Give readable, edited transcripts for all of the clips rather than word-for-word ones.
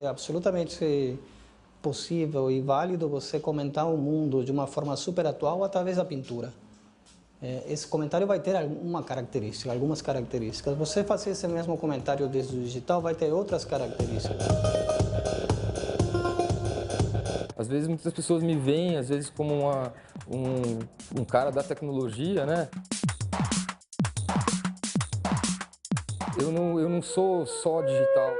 absolutamente possível e válido você comentar o mundo de uma forma super atual através da pintura. Esse comentário vai ter algumas características. Você fazer esse mesmo comentário desde o digital vai ter outras características. Às vezes muitas pessoas me veem, às vezes como um cara da tecnologia, né? Eu não sou só digital.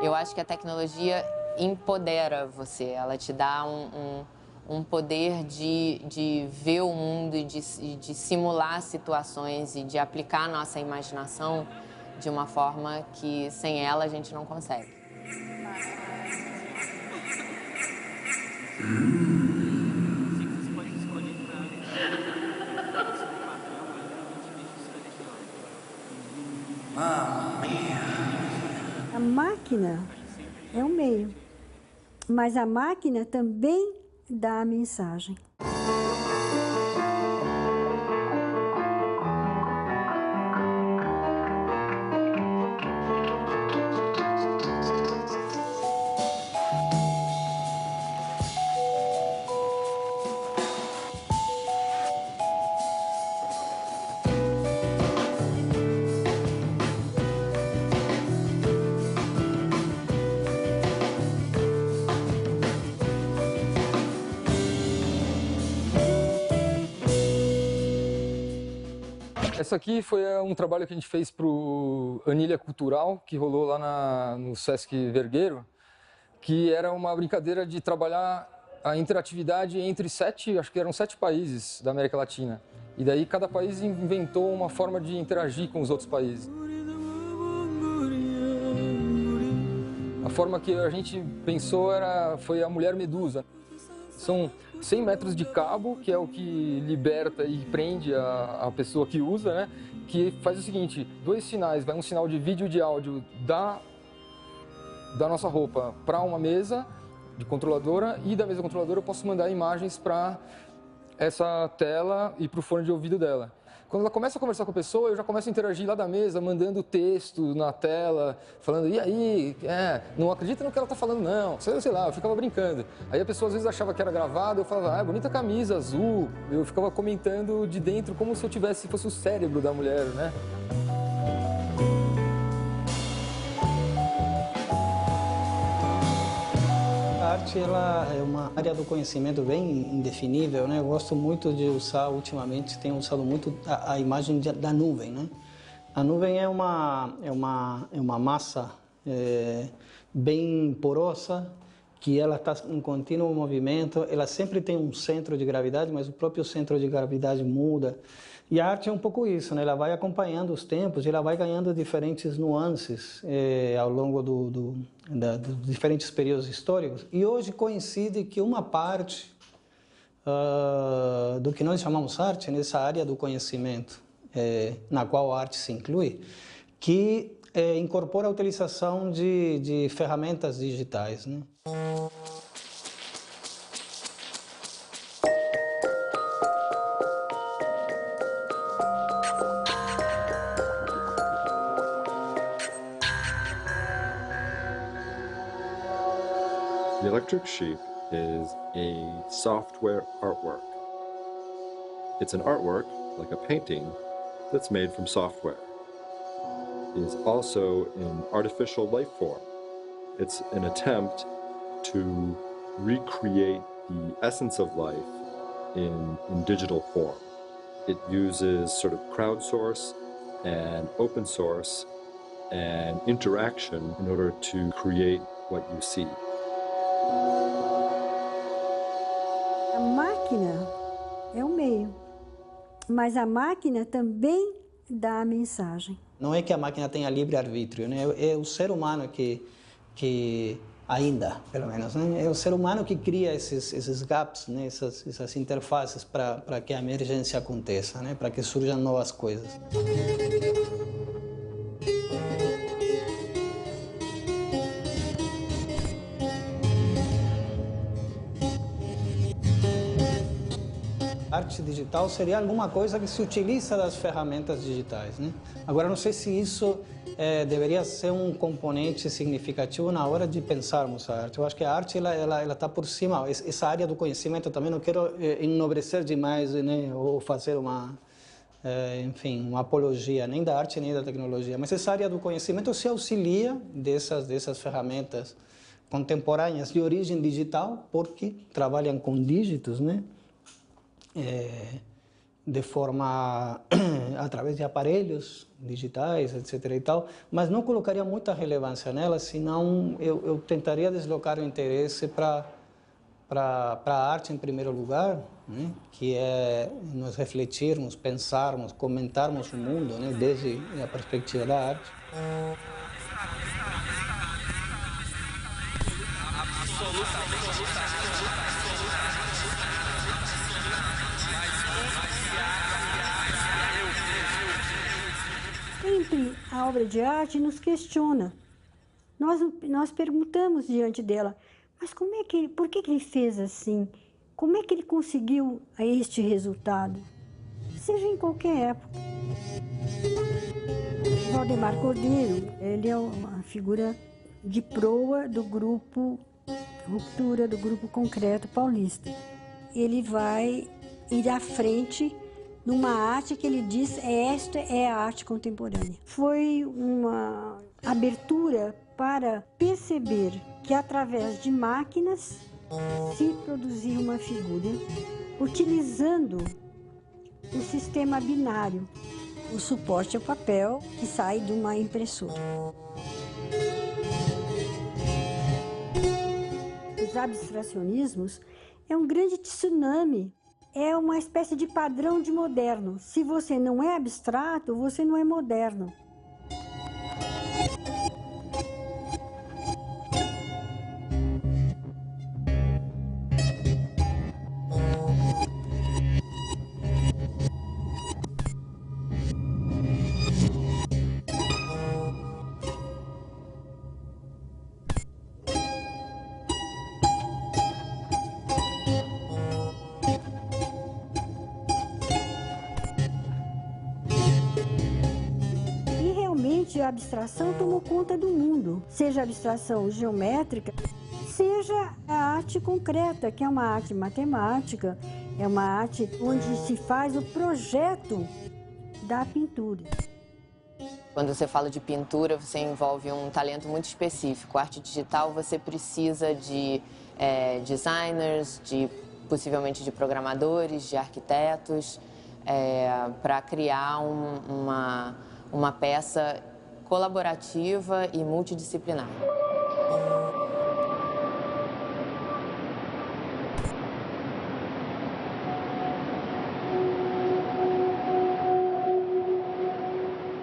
Eu acho que a tecnologia empodera você, ela te dá um poder de ver o mundo e de simular situações e de aplicar a nossa imaginação de uma forma que sem ela a gente não consegue. A máquina é um meio, mas a máquina também dá a mensagem. Essa aqui foi um trabalho que a gente fez para o Anilha Cultural, que rolou lá no Sesc Vergueiro, que era uma brincadeira de trabalhar a interatividade entre acho que eram 7 países da América Latina. E daí cada país inventou uma forma de interagir com os outros países. A forma que a gente pensou foi a mulher medusa. São 100 metros de cabo, que é o que liberta e prende a pessoa que usa, né? Que faz o seguinte, 2 sinais, vai um sinal de vídeo e de áudio da nossa roupa para uma mesa de controladora e da mesa controladora eu posso mandar imagens para essa tela e para o fone de ouvido dela. Quando ela começa a conversar com a pessoa, eu já começo a interagir lá da mesa, mandando texto na tela, falando, e aí, não acredita no que ela está falando não, sei lá, eu ficava brincando. Aí a pessoa às vezes achava que era gravado, eu falava, bonita camisa azul, eu ficava comentando de dentro como se eu fosse o cérebro da mulher, né? A arte ela é uma área do conhecimento bem indefinível, né? Eu gosto muito de usar, ultimamente, tenho usado muito a imagem da nuvem, né? A nuvem é uma massa bem porosa, que ela está em contínuo movimento, ela sempre tem um centro de gravidade, mas o próprio centro de gravidade muda. E a arte é um pouco isso, né? Ela vai acompanhando os tempos e ela vai ganhando diferentes nuances ao longo dos diferentes períodos históricos. E hoje coincide que uma parte do que nós chamamos arte, nessa área do conhecimento, na qual a arte se inclui, que incorpora a utilização de ferramentas digitais, né? The Electric Sheep is a software artwork. It's an artwork, like a painting, that's made from software. It is also an artificial life form. It's an attempt to recreate the essence of life in digital form. It uses sort of crowdsource and open source and interaction in order to create what you see. A máquina é um meio, mas a máquina também dá a mensagem. Não é que a máquina tenha livre-arbítrio, né? É o ser humano que ainda, pelo menos, né? É o ser humano que cria esses gaps, né? essas interfaces para que a emergência aconteça, né? Para que surjam novas coisas. Arte digital seria alguma coisa que se utiliza das ferramentas digitais, né? Agora, não sei se isso deveria ser um componente significativo na hora de pensarmos a arte. Eu acho que a arte ela está por cima. Essa área do conhecimento também não quero enobrecer demais, né, ou fazer enfim, uma apologia nem da arte nem da tecnologia. Mas essa área do conhecimento se auxilia dessas ferramentas contemporâneas de origem digital, porque trabalham com dígitos, né? De forma através de aparelhos digitais, etc. e tal, mas não colocaria muita relevância nela, senão eu tentaria deslocar o interesse para a arte em primeiro lugar, né? Que é nós refletirmos, pensarmos, comentarmos o mundo, né? Desde a perspectiva da arte. Sempre a obra de arte nos questiona. Nós perguntamos diante dela, mas por que ele fez assim? Como é que ele conseguiu este resultado? Seja em qualquer época. Valdemar Cordeiro, ele é uma figura de proa do grupo Ruptura, do grupo Concreto Paulista. Ele vai ir à frente numa arte que ele diz, esta é a arte contemporânea. Foi uma abertura para perceber que através de máquinas se produzia uma figura utilizando o sistema binário. O suporte é o papel que sai de uma impressora. Os abstracionismos é um grande tsunami, é uma espécie de padrão de moderno. Se você não é abstrato, você não é moderno. A abstração tomou conta do mundo, seja a abstração geométrica, seja a arte concreta, que é uma arte matemática, é uma arte onde se faz o projeto da pintura. Quando você fala de pintura, você envolve um talento muito específico. A arte digital, você precisa de designers, possivelmente de programadores, de arquitetos, para criar uma peça colaborativa e multidisciplinar.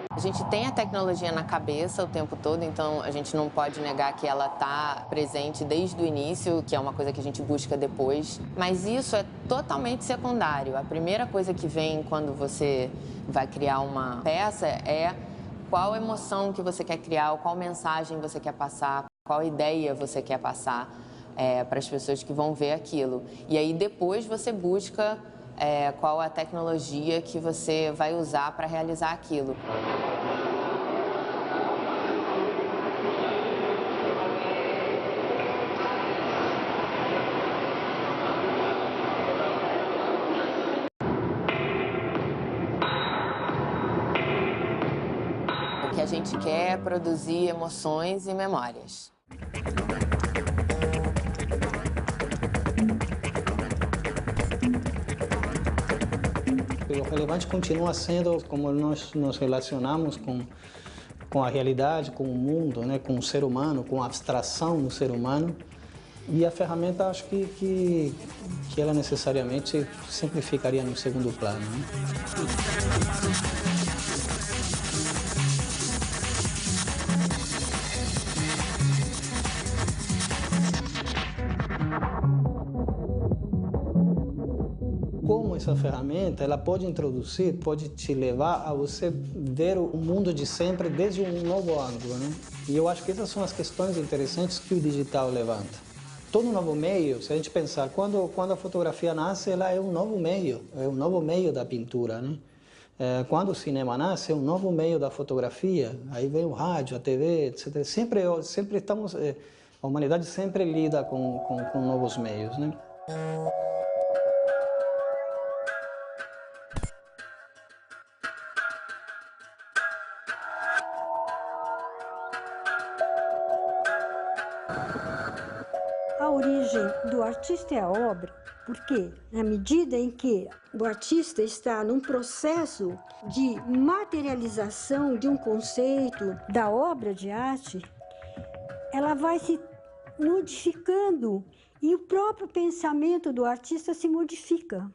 A gente tem a tecnologia na cabeça o tempo todo, então a gente não pode negar que ela está presente desde o início, que é uma coisa que a gente busca depois. Mas isso é totalmente secundário. A primeira coisa que vem quando você vai criar uma peça é qual emoção que você quer criar, qual mensagem você quer passar, qual ideia você quer passar para as pessoas que vão ver aquilo. E aí depois você busca qual a tecnologia que você vai usar para realizar aquilo. O que a gente quer é produzir emoções e memórias. O relevante continua sendo como nós nos relacionamos com a realidade, com o mundo, né, com o ser humano, com a abstração do ser humano. E a ferramenta, acho que ela necessariamente sempre ficaria no segundo plano, né? Como essa ferramenta, ela pode introduzir, pode te levar a você ver o mundo de sempre desde um novo ângulo, né? E eu acho que essas são as questões interessantes que o digital levanta. Todo novo meio, se a gente pensar, quando a fotografia nasce, ela é um novo meio da pintura, né? quando o cinema nasce, é um novo meio da fotografia, aí vem o rádio, a TV, etc. Sempre estamos, a humanidade sempre lida com novos meios, né? A origem do artista é a obra, porque na medida em que o artista está num processo de materialização de um conceito da obra de arte, ela vai se modificando e o próprio pensamento do artista se modifica.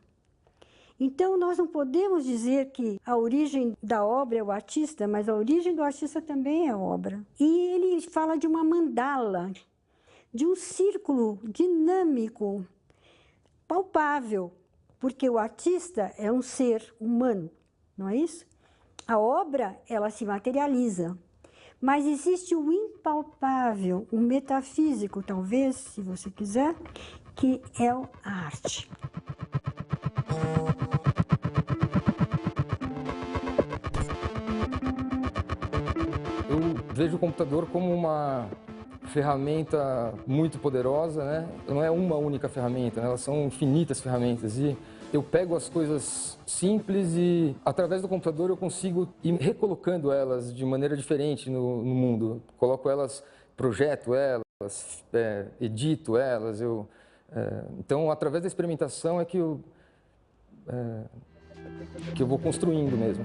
Então, nós não podemos dizer que a origem da obra é o artista, mas a origem do artista também é a obra. E ele fala de uma mandala, de um círculo dinâmico, palpável, porque o artista é um ser humano, não é isso? A obra, ela se materializa, mas existe o impalpável, o metafísico, talvez, se você quiser, que é a arte. Eu vejo o computador como uma ferramenta muito poderosa, né? Não é uma única ferramenta, né? Elas são infinitas ferramentas e eu pego as coisas simples e através do computador eu consigo ir recolocando elas de maneira diferente no mundo. Coloco elas, projeto elas, edito elas. Então, através da experimentação é que eu vou construindo mesmo.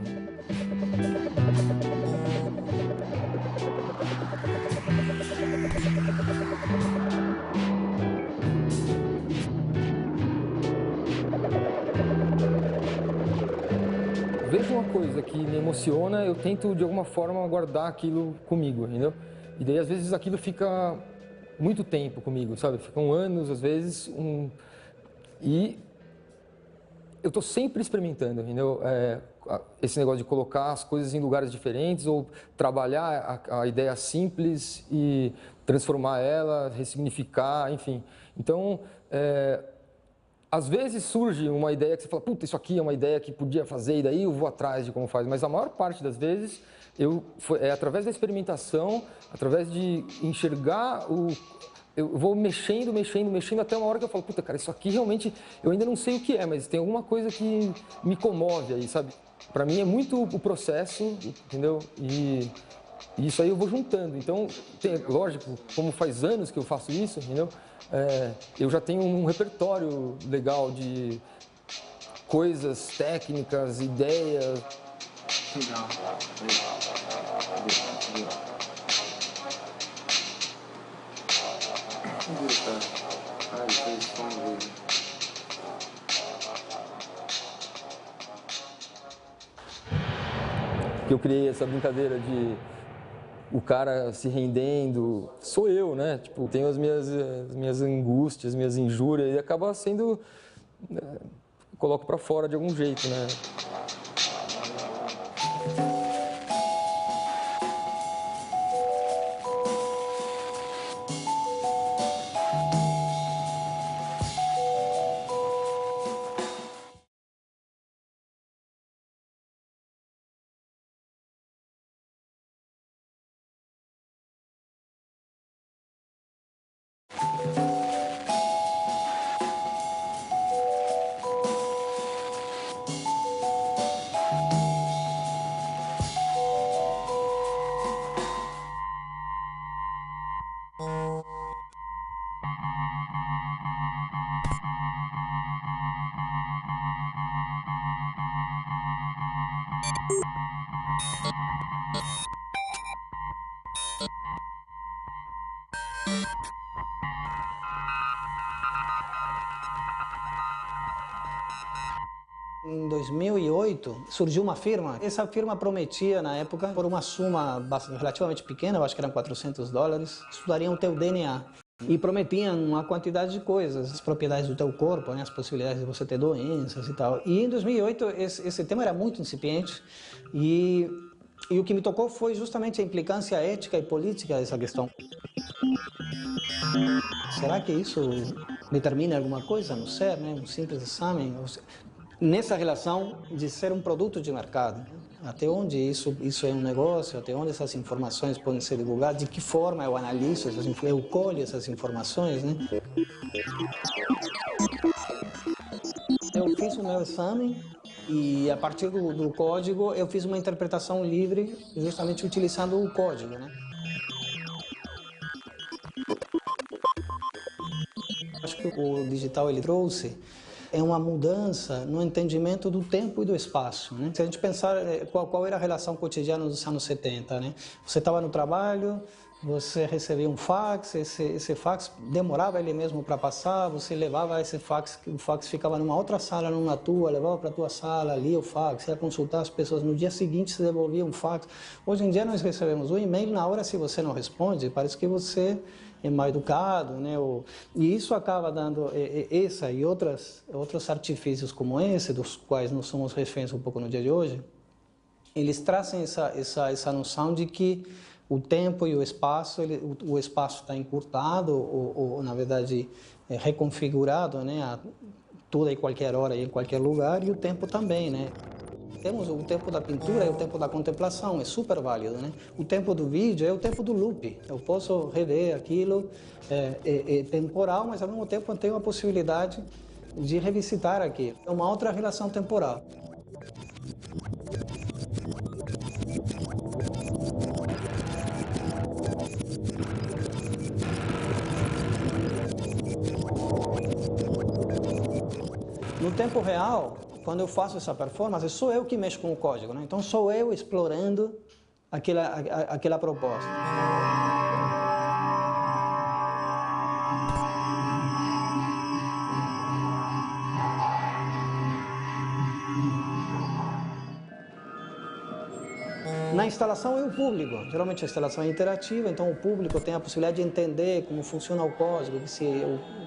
Vejo uma coisa que me emociona, eu tento de alguma forma guardar aquilo comigo, entendeu? E daí às vezes aquilo fica muito tempo comigo, sabe? Ficam anos, às vezes, e eu estou sempre experimentando, entendeu? Esse negócio de colocar as coisas em lugares diferentes ou trabalhar a ideia simples e transformar ela, ressignificar, enfim. Então, às vezes surge uma ideia que você fala, puta, isso aqui é uma ideia que podia fazer e daí eu vou atrás de como faz. Mas a maior parte das vezes é através da experimentação, através de enxergar eu vou mexendo até uma hora que eu falo, puta, cara, isso aqui realmente eu ainda não sei o que é, mas tem alguma coisa que me comove aí, sabe? Para mim é muito o processo, entendeu? E isso aí eu vou juntando. Então, lógico, como faz anos que eu faço isso, entendeu? Eu já tenho um repertório legal de coisas, técnicas, ideias. Legal. Que eu criei essa brincadeira de o cara se rendendo, sou eu, né? Tipo, tenho as minhas angústias, minhas injúrias e acaba sendo, coloco pra fora de algum jeito, né? Em 2008, surgiu uma firma. Essa firma prometia, na época, por uma suma relativamente pequena, eu acho que eram $400, estudariam o teu DNA. E prometiam uma quantidade de coisas, as propriedades do teu corpo, né, as possibilidades de você ter doenças e tal. E em 2008, esse tema era muito incipiente e o que me tocou foi justamente a implicância ética e política dessa questão. Será que isso determina alguma coisa no ser, né? Um simples exame? nessa relação de ser um produto de mercado. Até onde isso é um negócio, até onde essas informações podem ser divulgadas, de que forma eu analiso essas informações, eu colho essas informações, né? Eu fiz o meu exame e, a partir do código, eu fiz uma interpretação livre, justamente utilizando o código, né? Acho que o digital ele trouxe uma mudança no entendimento do tempo e do espaço, né? Se a gente pensar qual era a relação cotidiana dos anos 70, né? Você estava no trabalho, você recebia um fax, esse fax demorava ele mesmo para passar, você levava esse fax, o fax ficava numa outra sala, não na tua, levava para a tua sala, lia o fax, ia consultar as pessoas, no dia seguinte você devolvia um fax. Hoje em dia nós recebemos um e-mail, na hora se você não responde, parece que você é mal educado, né? E isso acaba dando essa e outros artifícios como esse, dos quais nós somos reféns um pouco no dia de hoje, eles trazem essa noção de que o tempo e o espaço está encurtado ou na verdade reconfigurado, né? A toda e qualquer hora e em qualquer lugar, e o tempo também, né? Temos o tempo da pintura e o tempo da contemplação, é super válido, né? O tempo do vídeo é o tempo do loop. Eu posso rever aquilo, é temporal, mas ao mesmo tempo eu tenho a possibilidade de revisitar aquilo. É uma outra relação temporal. No tempo real, quando eu faço essa performance, sou eu que mexo com o código, né? Então sou eu explorando aquela proposta. Na instalação é o público, geralmente a instalação é interativa, então o público tem a possibilidade de entender como funciona o código, que se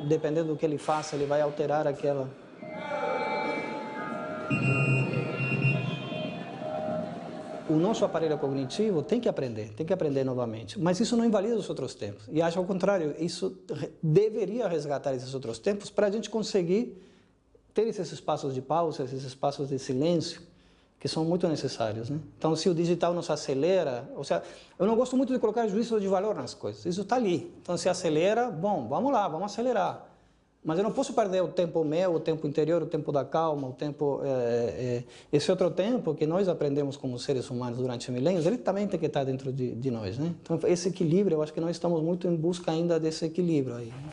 dependendo do que ele faça, ele vai alterar aquela... O nosso aparelho cognitivo tem que aprender novamente, mas isso não invalida os outros tempos. E acho ao contrário, isso deveria resgatar esses outros tempos para a gente conseguir ter esses espaços de pausa, esses espaços de silêncio, que são muito necessários, né? Então, se o digital nos acelera, ou seja, eu não gosto muito de colocar juízo de valor nas coisas, isso está ali. Então, se acelera, bom, vamos lá, vamos acelerar. Mas eu não posso perder o tempo meu, o tempo interior, o tempo da calma, o tempo... esse outro tempo que nós aprendemos como seres humanos durante milênios, ele também tem que estar dentro de nós, né? Então, esse equilíbrio, eu acho que nós estamos muito em busca ainda desse equilíbrio aí, né?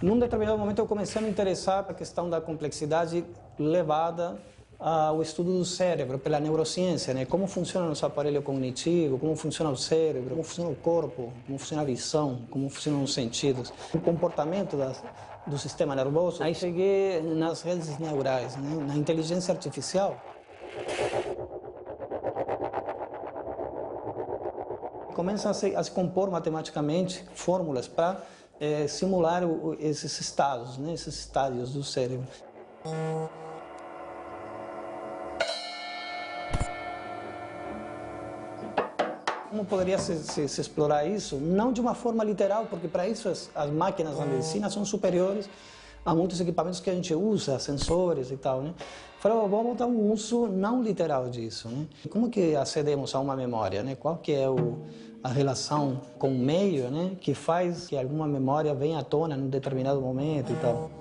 Num determinado momento eu comecei a me interessar pela questão da complexidade levada ao estudo do cérebro, pela neurociência, né? Como funciona o nosso aparelho cognitivo, como funciona o cérebro, como funciona o corpo, como funciona a visão, como funcionam os sentidos, o comportamento do sistema nervoso. Aí cheguei nas redes neurais, né? Na inteligência artificial. Começam a se compor matematicamente fórmulas para simular esses estados, né? Esses estádios do cérebro. Como poderia se explorar isso? Não de uma forma literal, porque para isso as máquinas da medicina são superiores a muitos equipamentos que a gente usa, sensores e tal, né? Falei, vamos dar um uso não literal disso, né? Como que acedemos a uma memória, né? Qual que é a relação com o meio, né? Que faz que alguma memória venha à tona num determinado momento e tal.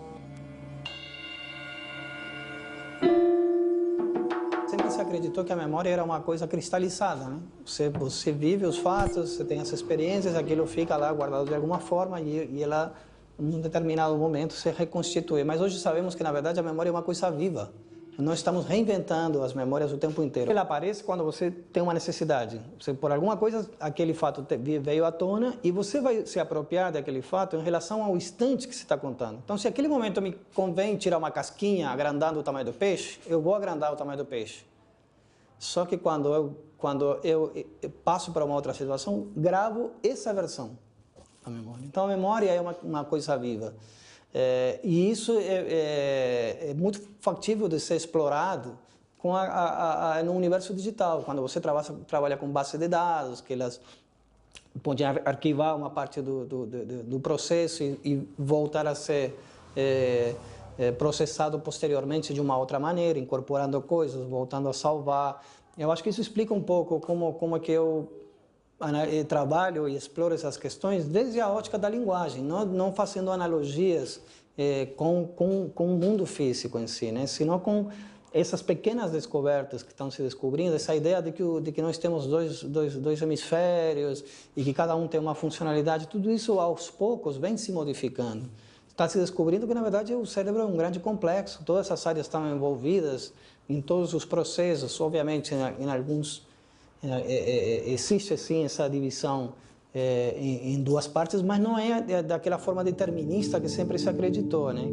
Sempre se acreditou que a memória era uma coisa cristalizada, né? Você vive os fatos, você tem as experiências, aquilo fica lá guardado de alguma forma e ela, em um determinado momento, se reconstitui. Mas hoje sabemos que, na verdade, a memória é uma coisa viva. Nós estamos reinventando as memórias o tempo inteiro. Ela aparece quando você tem uma necessidade. Você, por alguma coisa, aquele fato veio à tona e você vai se apropriar daquele fato em relação ao instante que você está contando. Então, se aquele momento me convém tirar uma casquinha agrandando o tamanho do peixe, eu vou agrandar o tamanho do peixe. Só que quando eu passo para uma outra situação, gravo essa versão da memória. Então, a memória é uma coisa viva. E isso é muito factível de ser explorado no universo digital, quando você trabalha com base de dados, que elas podem arquivar uma parte do processo e voltar a ser processado posteriormente de uma outra maneira, incorporando coisas, voltando a salvar. Eu acho que isso explica um pouco como é que eu trabalho e exploro essas questões desde a ótica da linguagem, não fazendo analogias com o mundo físico em si, né? Senão com essas pequenas descobertas que estão se descobrindo, essa ideia de que nós temos dois hemisférios e que cada um tem uma funcionalidade, tudo isso aos poucos vem se modificando. Está se descobrindo que, na verdade, o cérebro é um grande complexo, todas essas áreas estão envolvidas em todos os processos, obviamente, em alguns existe sim essa divisão em duas partes, mas não é daquela forma determinista que sempre se acreditou, né?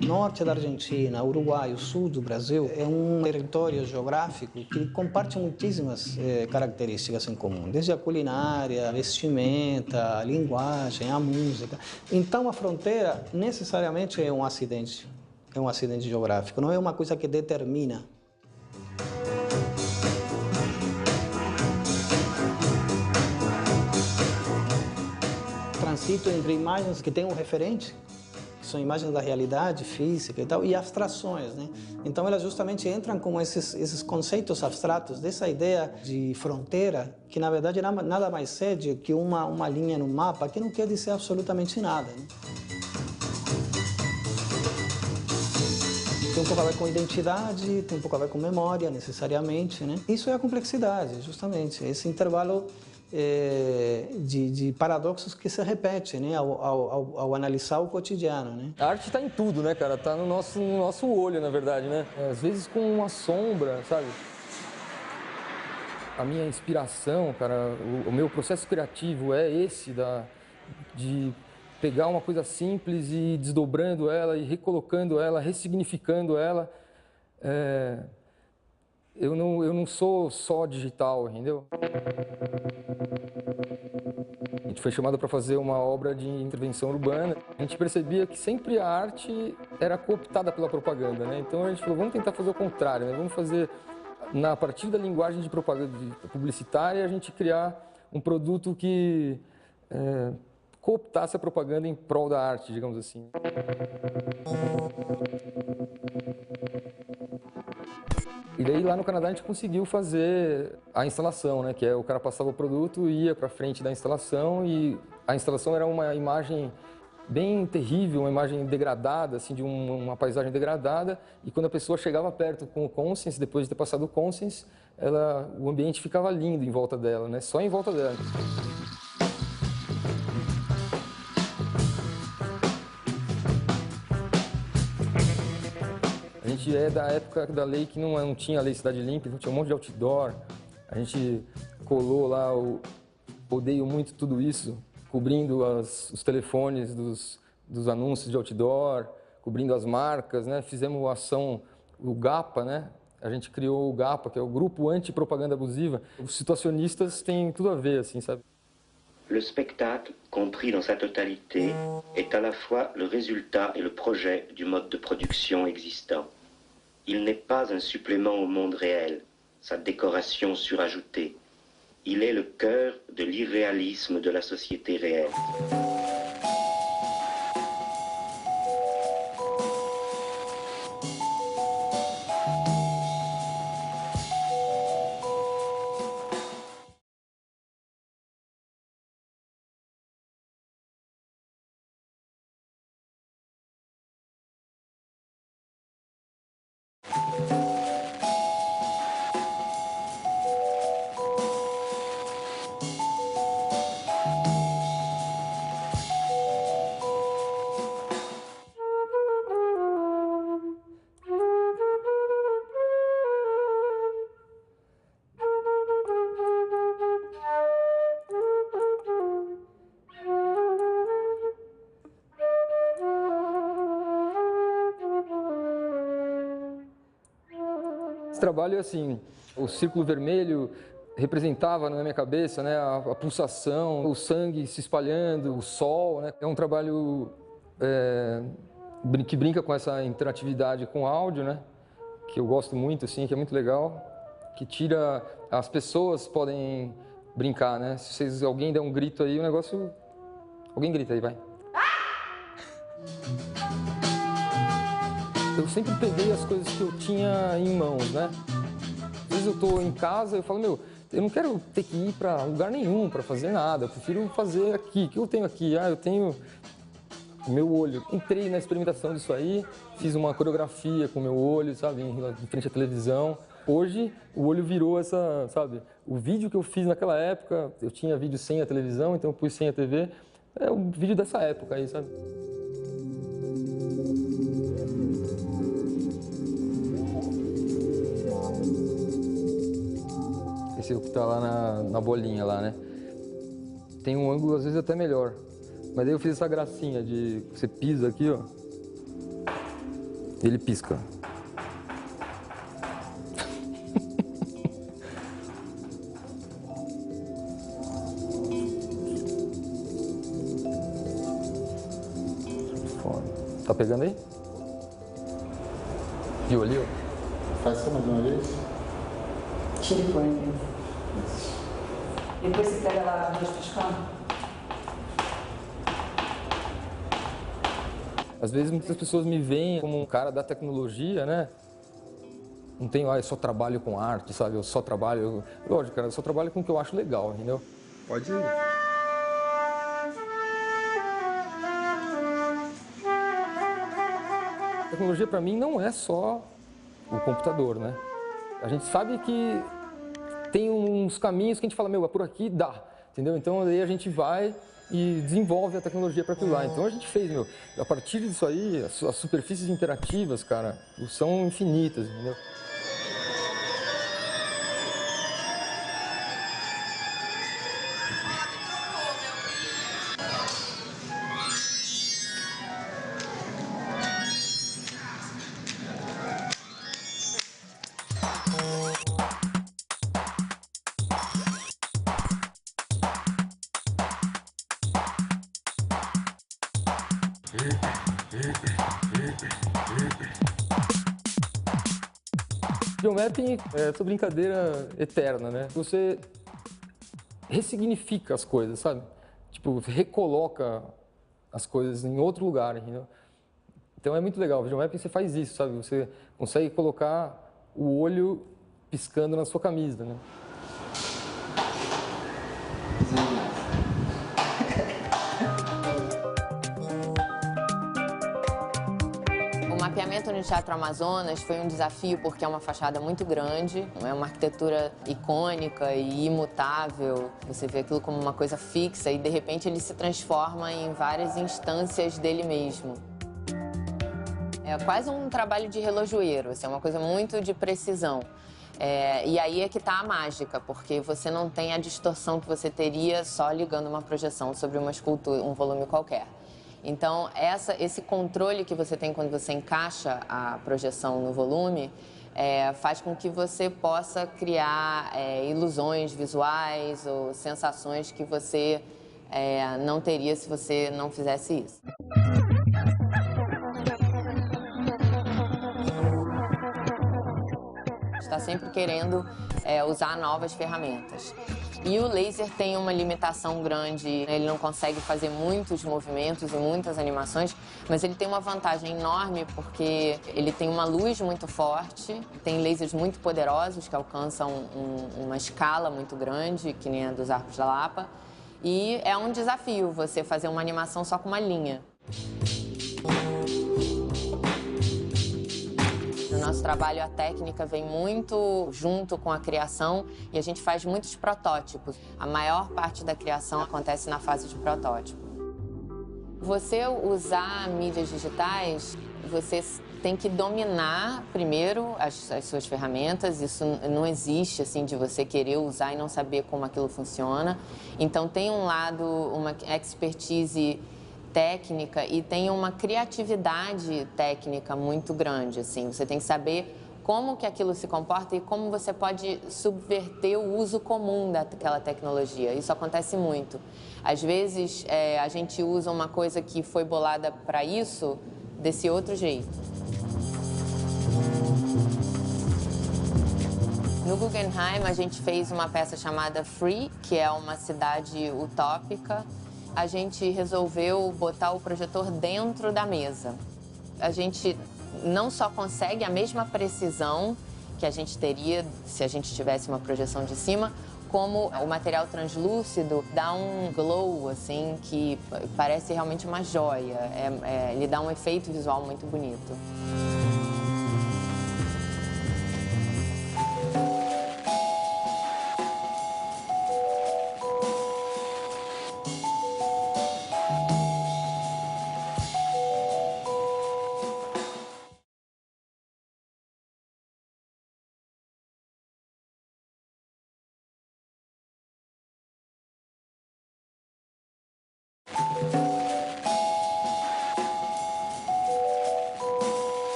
Norte da Argentina, Uruguai, o sul do Brasil, é um território geográfico que comparte muitíssimas características em comum, desde a culinária, a vestimenta, a linguagem, a música. Então, a fronteira necessariamente é um acidente geográfico, não é uma coisa que determina. Transito entre imagens que têm um referente, são imagens da realidade física e tal, e abstrações, né? Então elas justamente entram com esses conceitos abstratos, dessa ideia de fronteira, que na verdade nada mais é do que uma linha no mapa, que não quer dizer absolutamente nada, né? Tem um pouco a ver com identidade, tem um pouco a ver com memória, necessariamente, né? Isso é a complexidade, justamente, esse intervalo de paradoxos que se repete, né, ao analisar o cotidiano, né? A arte está em tudo, né, cara? Está no nosso olho, na verdade, né? Às vezes com uma sombra, sabe? A minha inspiração, cara, o meu processo criativo é esse de pegar uma coisa simples e desdobrando ela e recolocando ela, ressignificando ela. Eu não sou só digital, entendeu? A gente foi chamado para fazer uma obra de intervenção urbana. A gente percebia que sempre a arte era cooptada pela propaganda, né? Então a gente falou, vamos tentar fazer o contrário, né? Vamos fazer, a partir da linguagem de propaganda publicitária, a gente criar um produto que cooptasse a propaganda em prol da arte, digamos assim. E daí lá no Canadá a gente conseguiu fazer a instalação, né? Que é o cara passava o produto, ia para frente da instalação e a instalação era uma imagem bem terrível, uma imagem degradada, assim, de uma paisagem degradada. E quando a pessoa chegava perto com o Conscience, depois de ter passado o Conscience, o ambiente ficava lindo em volta dela, né? Só em volta dela. A gente é da época da lei que não tinha a lei Cidade Limpa, então tinha um monte de outdoor. A gente colou lá Odeio Muito Tudo Isso, cobrindo os telefones dos anúncios de outdoor, cobrindo as marcas, né? Fizemos a ação, o GAPA, né? A gente criou o GAPA, que é o Grupo Anti-Propaganda Abusiva. Os situacionistas têm tudo a ver, assim, sabe? Le spectacle, compris dans sa totalité, est à la fois le résultat et le projet du mode de production existant. Il n'est pas un supplément au monde réel, sa décoration surajoutée. Il est le cœur de l'irréalisme de la société réelle. Esse trabalho é assim, o Círculo Vermelho representava na minha cabeça, né, a pulsação, o sangue se espalhando, o sol, né? É um trabalho que brinca com essa interatividade com áudio, né? Que eu gosto muito, assim, que é muito legal, que tira... As pessoas podem brincar, né? Se alguém der um grito aí, o negócio... Alguém grita aí, vai. Eu sempre peguei as coisas que eu tinha em mãos, né? Às vezes eu tô em casa e eu falo, meu, eu não quero ter que ir para lugar nenhum para fazer nada, eu prefiro fazer aqui. O que eu tenho aqui? Ah, eu tenho o meu olho. Entrei na experimentação disso aí, fiz uma coreografia com o meu olho, sabe, em frente à televisão. Hoje, o olho virou essa, sabe, o vídeo que eu fiz naquela época, eu tinha vídeo sem a televisão, então eu pus sem a TV, é o vídeo dessa época aí, sabe? Esse é o que tá lá na bolinha lá, né? Tem um ângulo, às vezes, até melhor. Mas aí eu fiz essa gracinha de você pisa aqui, ó, e ele pisca. Tá pegando aí? Viu ali, ó? Faz só mais uma vez. Tira e põe. Depois você pega lá dois piscando. Às vezes muitas pessoas me veem como um cara da tecnologia, né? Não tenho, eu só trabalho com arte, sabe? Eu só trabalho... Lógico, cara, eu só trabalho com o que eu acho legal, entendeu? Pode ir. A tecnologia, para mim, não é só o computador, né? A gente sabe que tem uns caminhos que a gente fala, meu, é por aqui, dá, entendeu? Então, aí a gente vai e desenvolve a tecnologia para aquilo lá. Então, a gente fez, meu, a partir disso aí, as superfícies interativas, cara, são infinitas, entendeu? Geomapping é essa brincadeira eterna, né? Você ressignifica as coisas, sabe? Tipo, recoloca as coisas em outro lugar, entendeu? Então é muito legal. O Geomapping você faz isso, sabe? Você consegue colocar o olho piscando na sua camisa, né? O mapeamento no Teatro Amazonas foi um desafio porque é uma fachada muito grande, é uma arquitetura icônica e imutável. Você vê aquilo como uma coisa fixa e, de repente, ele se transforma em várias instâncias dele mesmo. É quase um trabalho de relojoeiro, assim, é uma coisa muito de precisão. E aí é que está a mágica, porque você não tem a distorção que você teria só ligando uma projeção sobre uma escultura, um volume qualquer. Então, esse controle que você tem quando você encaixa a projeção no volume faz com que você possa criar ilusões visuais ou sensações que você não teria se você não fizesse isso. Está sempre querendo usar novas ferramentas. E o laser tem uma limitação grande, ele não consegue fazer muitos movimentos e muitas animações, mas ele tem uma vantagem enorme porque ele tem uma luz muito forte, tem lasers muito poderosos que alcançam uma escala muito grande, que nem a dos arcos da Lapa, e é um desafio você fazer uma animação só com uma linha. No nosso trabalho, a técnica vem muito junto com a criação e a gente faz muitos protótipos. A maior parte da criação acontece na fase de protótipo. Você usar mídias digitais, você tem que dominar primeiro as suas ferramentas. Isso não existe, assim, de você querer usar e não saber como aquilo funciona. Então, tem um lado, uma expertise técnica e tem uma criatividade técnica muito grande, assim. Você tem que saber como que aquilo se comporta e como você pode subverter o uso comum daquela tecnologia. Isso acontece muito. Às vezes, a gente usa uma coisa que foi bolada para isso desse outro jeito. No Guggenheim, a gente fez uma peça chamada Free, que é uma cidade utópica. A gente resolveu botar o projetor dentro da mesa. A gente não só consegue a mesma precisão que a gente teria se a gente tivesse uma projeção de cima, como o material translúcido dá um glow, assim, que parece realmente uma joia. Ele dá um efeito visual muito bonito.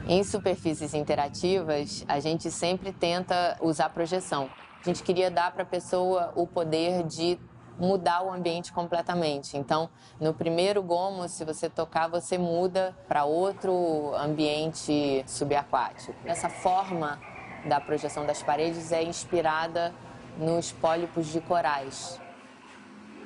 Em superfícies interativas, a gente sempre tenta usar projeção. A gente queria dar para a pessoa o poder de mudar o ambiente completamente. Então, no primeiro gomo, se você tocar, você muda para outro ambiente subaquático. Essa forma da projeção das paredes é inspirada nos pólipos de corais.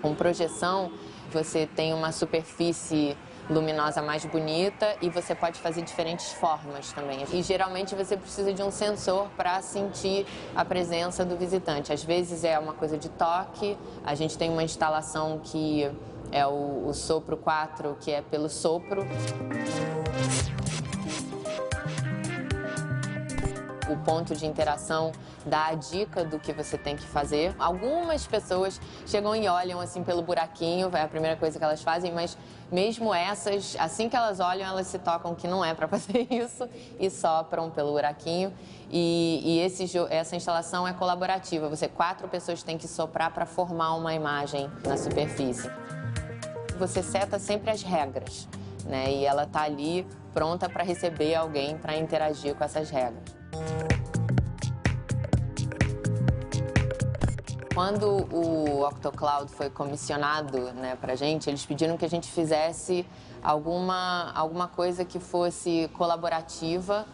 Com projeção, você tem uma superfície luminosa mais bonita e você pode fazer diferentes formas também. E geralmente você precisa de um sensor para sentir a presença do visitante. Às vezes é uma coisa de toque, a gente tem uma instalação que é o sopro 4, que é pelo sopro. O ponto de interação dá a dica do que você tem que fazer. Algumas pessoas chegam e olham assim pelo buraquinho, é a primeira coisa que elas fazem, mas mesmo essas, assim que elas olham, elas se tocam que não é para fazer isso e sopram pelo buraquinho. E essa instalação é colaborativa, 4 pessoas têm que soprar para formar uma imagem na superfície. Você seta sempre as regras, né? E ela está ali pronta para receber alguém para interagir com essas regras. Quando o OctoCloud foi comissionado, né, para a gente, eles pediram que a gente fizesse alguma coisa que fosse colaborativa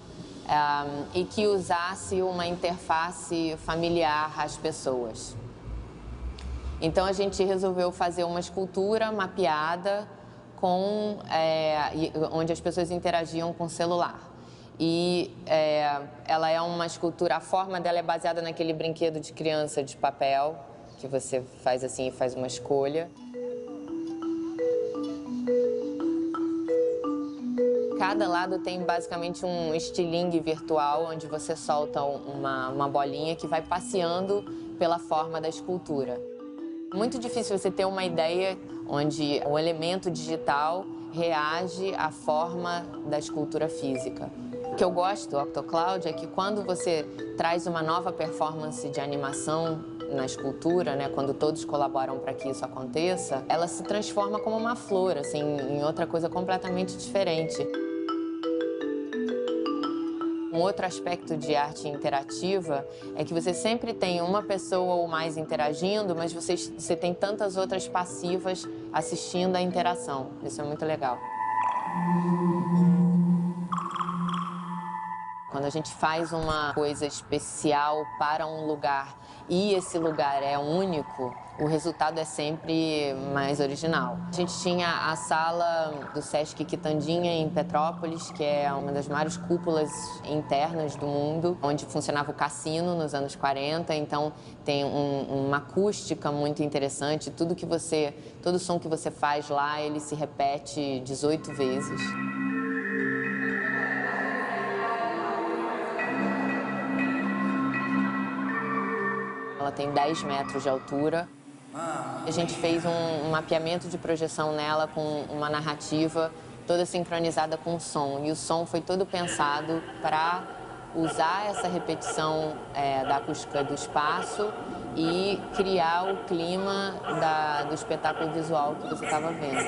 e que usasse uma interface familiar às pessoas. Então, a gente resolveu fazer uma escultura mapeada onde as pessoas interagiam com o celular. E ela é uma escultura, a forma dela é baseada naquele brinquedo de criança de papel, que você faz assim e faz uma escolha. Cada lado tem basicamente um estilingue virtual, onde você solta uma bolinha que vai passeando pela forma da escultura. Muito difícil você ter uma ideia onde o elemento digital reage à forma da escultura física. O que eu gosto do OctoCloud é que quando você traz uma nova performance de animação na escultura, né, quando todos colaboram para que isso aconteça, ela se transforma como uma flor, assim, em outra coisa completamente diferente. Um outro aspecto de arte interativa é que você sempre tem uma pessoa ou mais interagindo, mas você tem tantas outras passivas assistindo à interação. Isso é muito legal. Quando a gente faz uma coisa especial para um lugar e esse lugar é único, o resultado é sempre mais original. A gente tinha a sala do Sesc Quitandinha em Petrópolis, que é uma das maiores cúpulas internas do mundo, onde funcionava o cassino nos anos 40, então tem uma acústica muito interessante. Todo som que você faz lá, ele se repete 18 vezes. Ela tem 10 metros de altura. A gente fez um mapeamento de projeção nela com uma narrativa toda sincronizada com o som. E o som foi todo pensado para usar essa repetição da acústica do espaço e criar o clima do espetáculo visual que você estava vendo.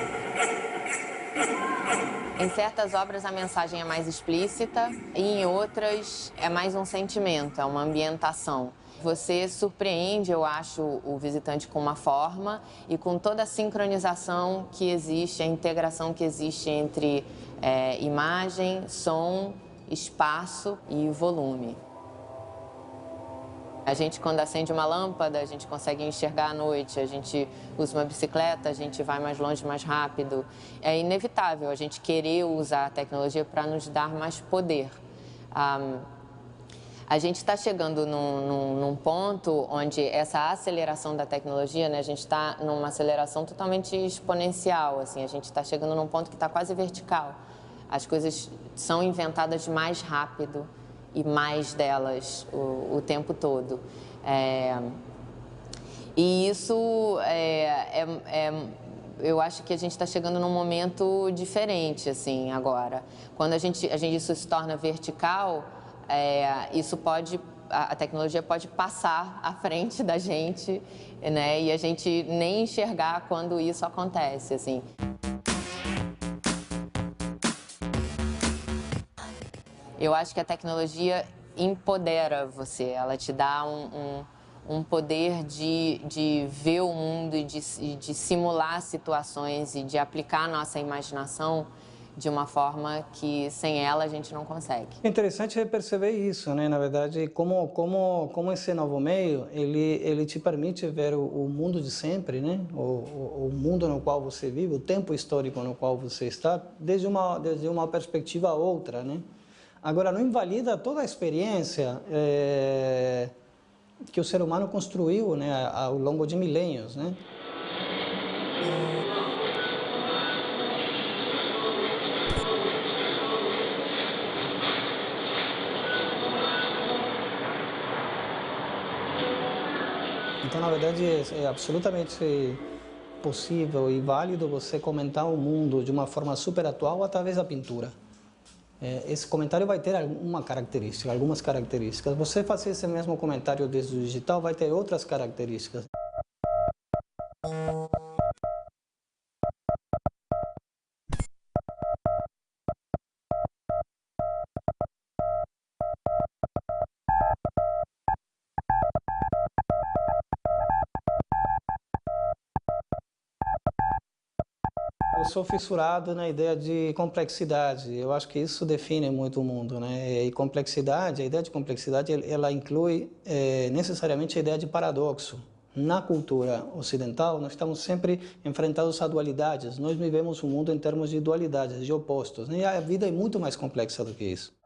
Em certas obras a mensagem é mais explícita e em outras é mais um sentimento, é uma ambientação. Você surpreende, eu acho, o visitante com uma forma e com toda a sincronização que existe, a integração que existe entre imagem, som, espaço e volume. A gente, quando acende uma lâmpada, a gente consegue enxergar à noite, a gente usa uma bicicleta, a gente vai mais longe, mais rápido. É inevitável a gente querer usar a tecnologia para nos dar mais poder. A gente está chegando num ponto onde essa aceleração da tecnologia, né, a gente está numa aceleração totalmente exponencial, assim, a gente está chegando num ponto que está quase vertical. As coisas são inventadas mais rápido e mais delas o tempo todo. E isso eu acho que a gente está chegando num momento diferente, assim, agora. Quando isso se torna vertical, a tecnologia pode passar à frente da gente, né? E a gente nem enxergar quando isso acontece, assim. Eu acho que a tecnologia empodera você, ela te dá um poder de ver o mundo e de simular situações e de aplicar a nossa imaginação de uma forma que sem ela a gente não consegue. É interessante perceber isso, né? Na verdade, como esse novo meio, ele te permite ver o mundo de sempre, né? O mundo no qual você vive, o tempo histórico no qual você está, desde uma perspectiva outra, né? Agora, não invalida toda a experiência que o ser humano construiu, né, ao longo de milênios, né? Então, na verdade, é absolutamente possível e válido você comentar o mundo de uma forma super atual através da pintura. Esse comentário vai ter algumas características. Você fazer esse mesmo comentário desde o digital vai ter outras características. Eu sou fissurado na ideia de complexidade. Eu acho que isso define muito o mundo, né? E complexidade, a ideia de complexidade, ela inclui necessariamente a ideia de paradoxo. Na cultura ocidental, nós estamos sempre enfrentados a dualidades. Nós vivemos o mundo em termos de dualidades, de opostos, né? E a vida é muito mais complexa do que isso.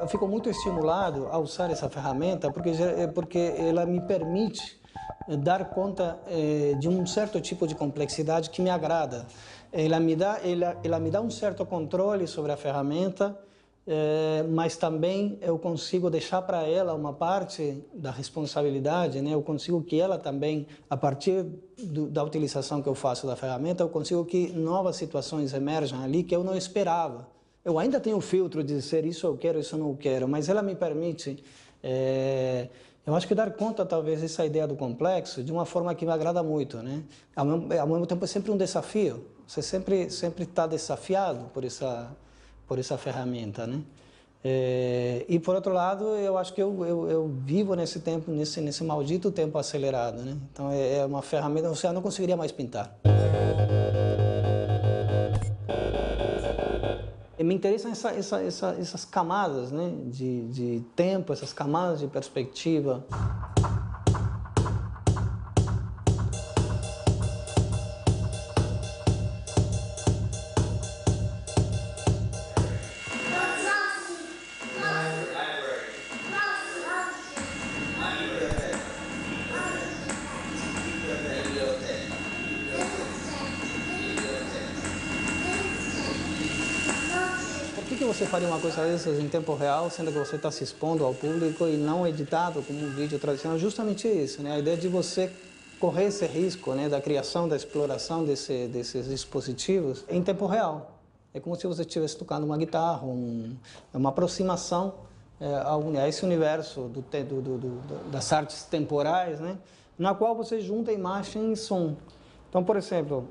Eu fico muito estimulado a usar essa ferramenta porque ela me permite dar conta de um certo tipo de complexidade que me agrada. Ela me dá um certo controle sobre a ferramenta, mas também eu consigo deixar para ela uma parte da responsabilidade, né? Eu consigo que ela também, a partir da utilização que eu faço da ferramenta, eu consigo que novas situações emerjam ali que eu não esperava. Eu ainda tenho o filtro de dizer isso eu quero, isso eu não quero, mas ela me permite, eu acho que dar conta talvez dessa ideia do complexo de uma forma que me agrada muito, né? Ao mesmo tempo é sempre um desafio, você sempre está desafiado por essa ferramenta, né? E por outro lado, eu acho que eu vivo nesse tempo, nesse maldito tempo acelerado, né? Então é uma ferramenta, você não conseguiria mais pintar. Me interessam essas camadas, né, de tempo, essas camadas de perspectiva. que você faria uma coisa dessas em tempo real, sendo que você está se expondo ao público e não editado como um vídeo tradicional? Justamente isso, né? A ideia de você correr esse risco, né, da criação, da exploração desses dispositivos em tempo real. É como se você estivesse tocando uma guitarra, uma aproximação a esse universo das artes temporais, né, na qual você junta imagem e som. Então, por exemplo,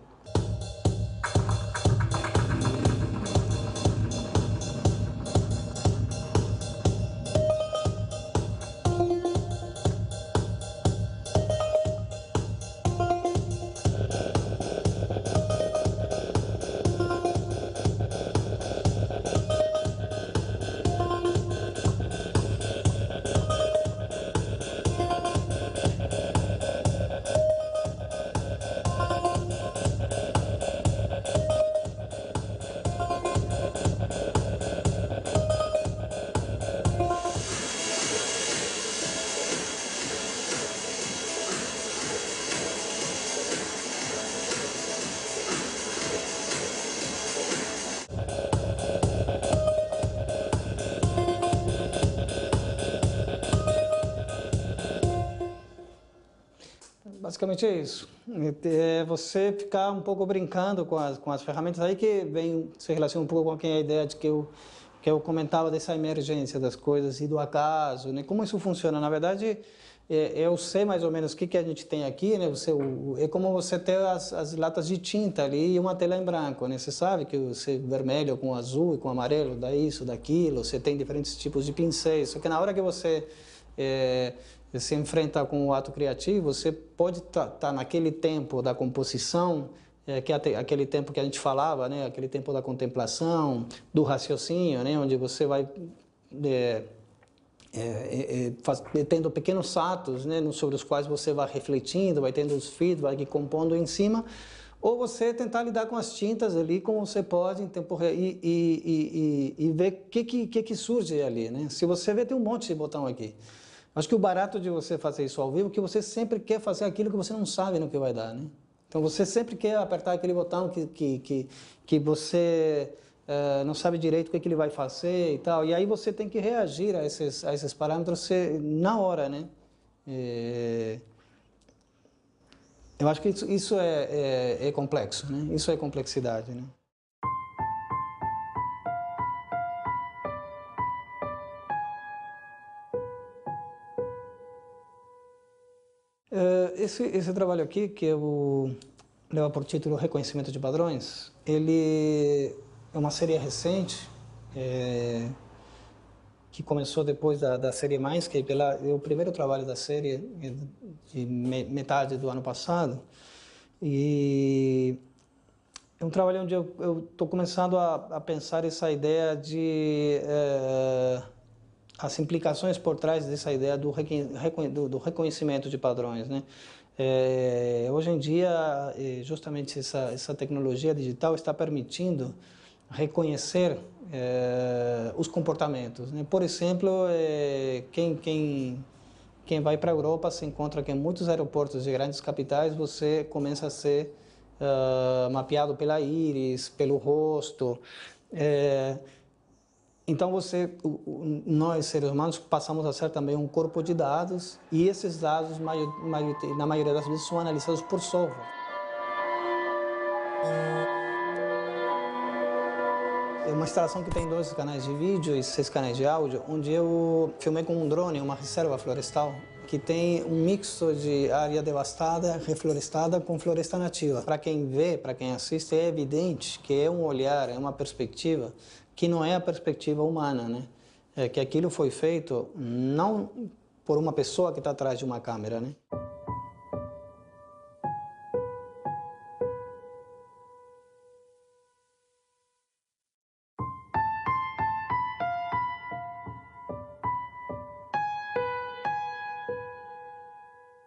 basicamente é isso. É você ficar um pouco brincando com as ferramentas aí que se relaciona um pouco com a ideia de que eu comentava dessa emergência das coisas e do acaso, né? Como isso funciona? Na verdade, eu sei mais ou menos o que a gente tem aqui, né? É como você ter as latas de tinta ali e uma tela em branco, né? Você sabe que você vermelho com azul e com amarelo dá isso, daquilo, você tem diferentes tipos de pincéis, só que na hora que você se enfrenta com o ato criativo, você pode estar naquele tempo da composição, que é aquele tempo que a gente falava, né? Aquele tempo da contemplação, do raciocínio, né? Onde você vai tendo pequenos atos, né? Sobre os quais você vai refletindo, vai tendo os feedback, compondo em cima, ou você tentar lidar com as tintas ali como você pode em tempo real e ver o que surge ali, né? Se você vê, tem um monte de botão aqui. Acho que o barato de você fazer isso ao vivo é que você sempre quer fazer aquilo que você não sabe no que vai dar, né? Então você sempre quer apertar aquele botão que você não sabe direito o que ele vai fazer e tal. E aí você tem que reagir a esses parâmetros na hora, né? Eu acho que isso é complexo, né? Isso é complexidade, né? Esse trabalho aqui, que leva por título Reconhecimento de Padrões, ele é uma série recente, que começou depois da série Mindscape. É o primeiro trabalho da série, de metade do ano passado, e é um trabalho onde eu estou começando a pensar essa ideia de as implicações por trás dessa ideia do reconhecimento de padrões, né? Hoje em dia, justamente essa tecnologia digital está permitindo reconhecer os comportamentos, né? Por exemplo, quem vai para a Europa se encontra que em muitos aeroportos de grandes capitais você começa a ser mapeado pela íris, pelo rosto. Então nós seres humanos passamos a ser também um corpo de dados, e esses dados na maioria das vezes são analisados por software. É uma instalação que tem 12 canais de vídeo e 6 canais de áudio, onde eu filmei com um drone uma reserva florestal que tem um mixto de área devastada, reflorestada, com floresta nativa. Para quem vê, para quem assiste, é evidente que é um olhar, é uma perspectiva que não é a perspectiva humana, né? Que aquilo foi feito não por uma pessoa que está atrás de uma câmera, né?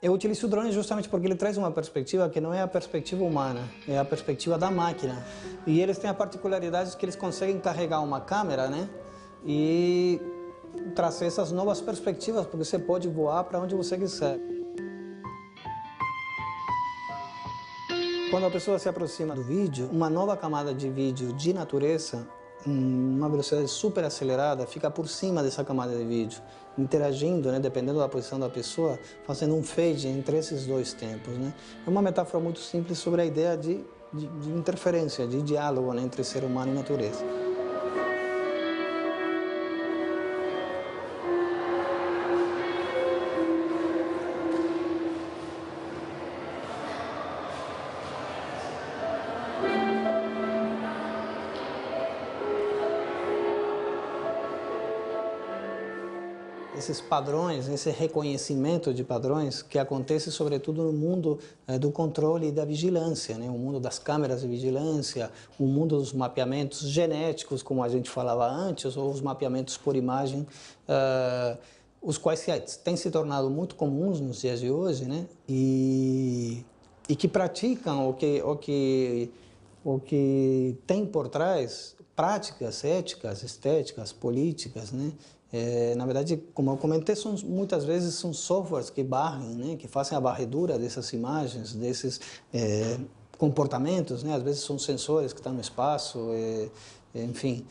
Eu utilizo o drone justamente porque ele traz uma perspectiva que não é a perspectiva humana, é a perspectiva da máquina. E eles têm a particularidade de que eles conseguem carregar uma câmera, né? E trazer essas novas perspectivas, porque você pode voar para onde você quiser. Quando a pessoa se aproxima do vídeo, uma nova camada de vídeo de natureza uma velocidade super acelerada, fica por cima dessa camada de vídeo, interagindo, né, dependendo da posição da pessoa, fazendo um fade entre esses dois tempos, né? É uma metáfora muito simples sobre a ideia de interferência, de diálogo, né, entre ser humano e natureza. Esses padrões, esse reconhecimento de padrões que acontece sobretudo no mundo do controle e da vigilância, né? O mundo das câmeras de vigilância, o mundo dos mapeamentos genéticos, como a gente falava antes, ou os mapeamentos por imagem, os quais têm se tornado muito comuns nos dias de hoje, né? E que praticam o que tem por trás práticas éticas, estéticas, políticas, né? Na verdade, como eu comentei, muitas vezes são softwares que barrem, né? Que fazem a varredura dessas imagens, desses comportamentos, né? Às vezes são sensores que estão no espaço, enfim,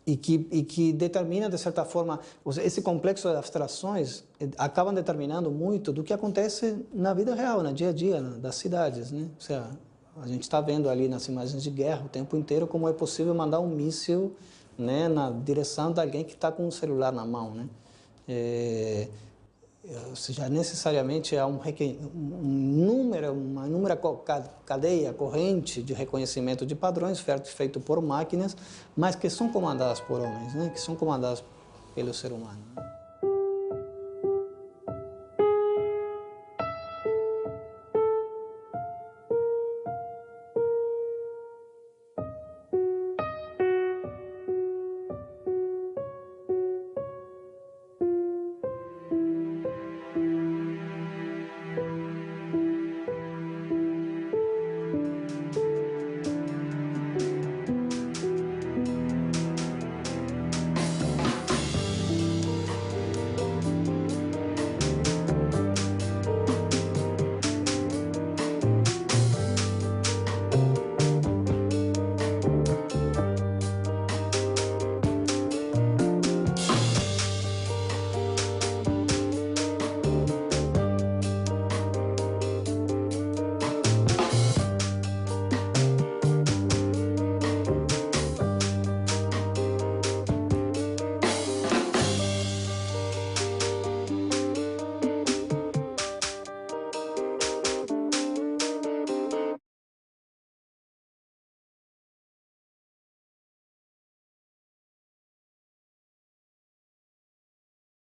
e que determina, de certa forma, esse complexo de abstrações acabam determinando muito do que acontece na vida real, no dia a dia, das cidades, né? Ou seja, a gente está vendo ali nas imagens de guerra o tempo inteiro como é possível mandar um míssil, né, na direção de alguém que está com um celular na mão, né? Ou seja, necessariamente há uma cadeia corrente de reconhecimento de padrões feito por máquinas, mas que são comandadas por homens, né? Que são comandadas pelo ser humano.